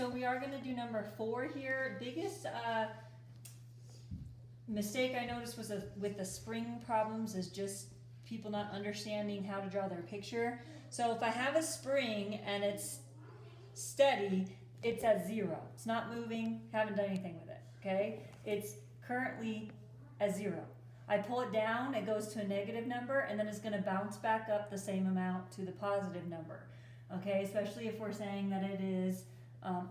so we are going to do number 4 here. Biggest mistake I noticed was with the spring problems is just people not understanding how to draw their picture. So if I have a spring and it's steady, it's at 0. It's not moving, haven't done anything with it, okay? It's currently at 0. I pull it down, it goes to a negative number, and then it's going to bounce back up the same amount to the positive number, okay? Especially if we're saying that it is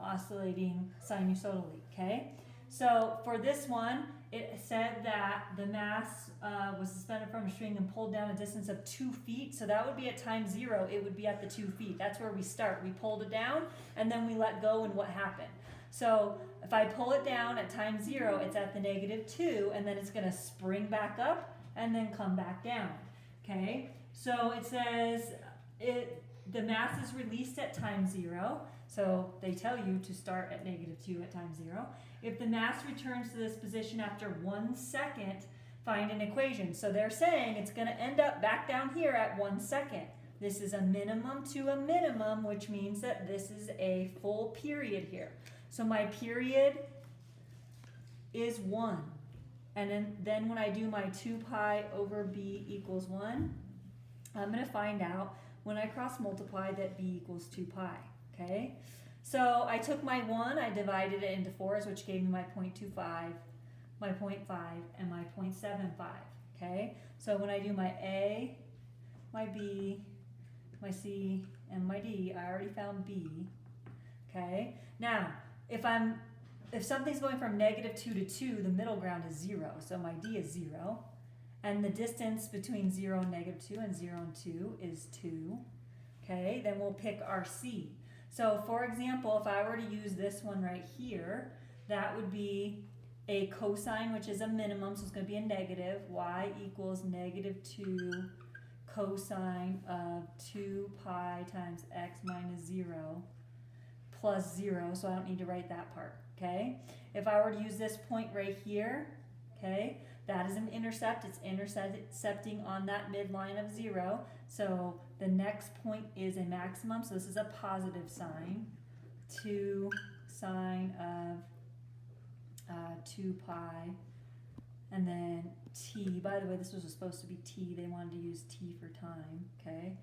oscillating sinusoidally, okay? So for this one, it said that the mass was suspended from a string and pulled down a distance of 2 feet. So that would be at time 0, it would be at the 2 feet. That's where we start. We pulled it down and then we let go, and what happened? So if I pull it down at time 0, it's at the -2, and then it's going to spring back up and then come back down, okay? So it says the mass is released at time 0. So they tell you to start at -2 at time 0. If the mass returns to this position after 1 second, find an equation. So they're saying it's going to end up back down here at 1 second. This is a minimum to a minimum, which means that this is a full period here. So my period is 1. And then when I do my 2 pi over b equals 1, I'm going to find out when I cross multiply that b equals 2 pi. Okay? So I took my 1, I divided it into 4s, which gave me my 0.25, my 0.5, and my 0.75. Okay? So when I do my A, my B, my C, and my D, I already found B. Okay? Now, if something's going from -2 to 2, the middle ground is 0. So my D is 0. And the distance between 0 and -2 and 0 and 2 is 2. Okay? Then we'll pick our C. So for example, if I were to use this one right here, that would be a cosine, which is a minimum, so it's going to be a negative. Y equals -2 cosine of 2 pi times x minus 0 plus 0, so I don't need to write that part, okay? If I were to use this point right here, okay, that is an intercept. It's intercepting on that midline of 0. So the next point is a maximum. So this is a positive sign. 2 sine of 2 pi. And then t. By the way, this was supposed to be t. They wanted to use t for time. Okay.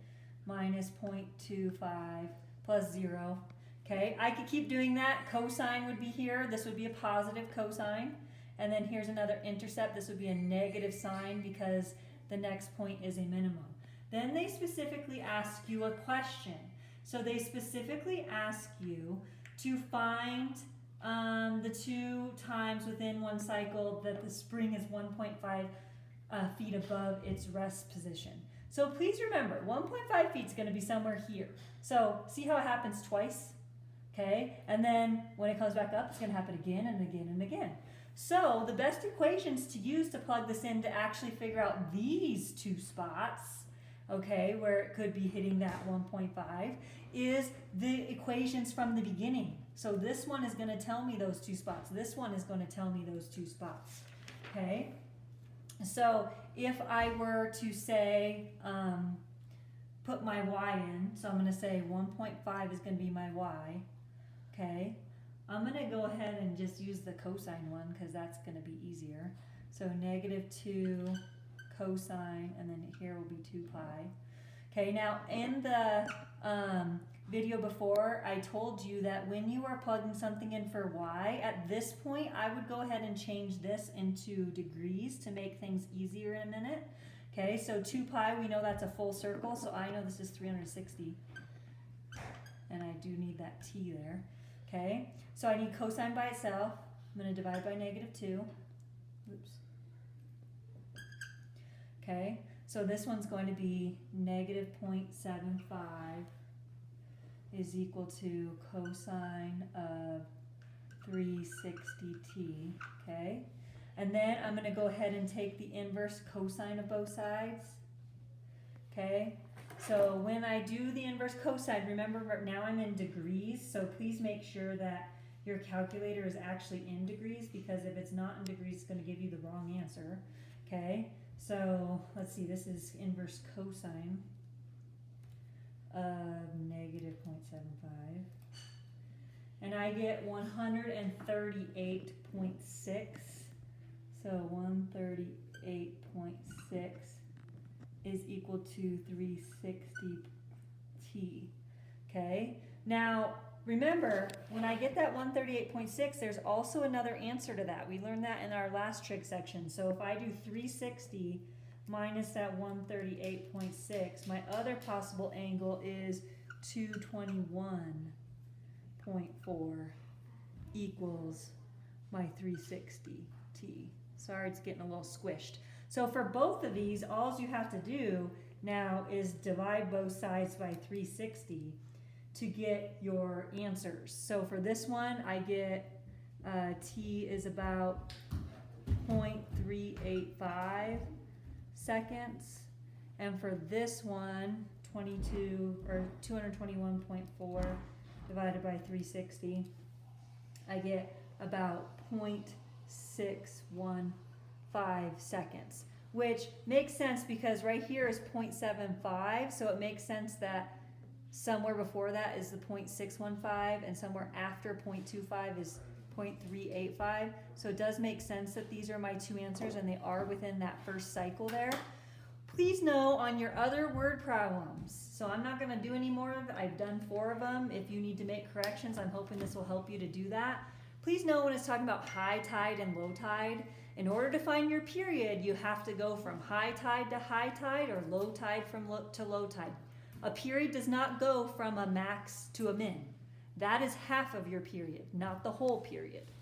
Minus 0.25 plus 0. Okay. I could keep doing that. Cosine would be here. This would be a positive cosine. And then here's another intercept. This would be a negative sign because the next point is a minimum. Then they specifically ask you a question. So they specifically ask you to find the 2 times within one cycle that the spring is 1.5 feet above its rest position. So please remember, 1.5 feet is going to be somewhere here. So see how it happens twice? Okay, and then when it comes back up, it's going to happen again and again and again. So the best equations to use to plug this in to actually figure out these 2 spots, okay, where it could be hitting that 1.5, is the equations from the beginning. So this one is going to tell me those 2 spots. This one is going to tell me those 2 spots, okay? So if I were to say, put my y in, so I'm going to say 1.5 is going to be my y, okay? I'm going to go ahead and just use the cosine one because that's going to be easier. So -2 cosine, and then here will be 2 pi. Okay, now in the video before, I told you that when you are plugging something in for y, at this point, I would go ahead and change this into degrees to make things easier in a minute. Okay, so 2 pi, we know that's a full circle, so I know this is 360. And I do need that t there. Okay, so I need cosine by itself. I'm going to divide by -2. Oops. Okay, so this one's going to be -0.75 is equal to cosine of 360t. Okay, and then I'm going to go ahead and take the inverse cosine of both sides. Okay. So when I do the inverse cosine, remember now I'm in degrees, so please make sure that your calculator is actually in degrees, because if it's not in degrees, it's going to give you the wrong answer. Okay, so let's see, this is inverse cosine of -0.75. and I get 138.6. So 138.6 is equal to 360t. Okay? Now, remember, when I get that 138.6, there's also another answer to that. We learned that in our last trig section. So if I do 360 minus that 138.6, my other possible angle is 221.4 equals my 360t. Sorry, it's getting a little squished. So for both of these, all you have to do now is divide both sides by 360 to get your answers. So for this one, I get t is about 0.385 seconds. And for this one, 221.4 divided by 360, I get about 0.615 seconds, which makes sense because right here is 0.75, so it makes sense that somewhere before that is the 0.615 and somewhere after 0.25 is 0.385. So it does make sense that these are my two answers and they are within that first cycle there. Please know on your other word problems, so I'm not going to do any more of it. I've done 4 of them. If you need to make corrections, I'm hoping this will help you to do that. Please know when it's talking about high tide and low tide, in order to find your period, you have to go from high tide to high tide or low tide to low tide. A period does not go from a max to a min. That is half of your period, not the whole period.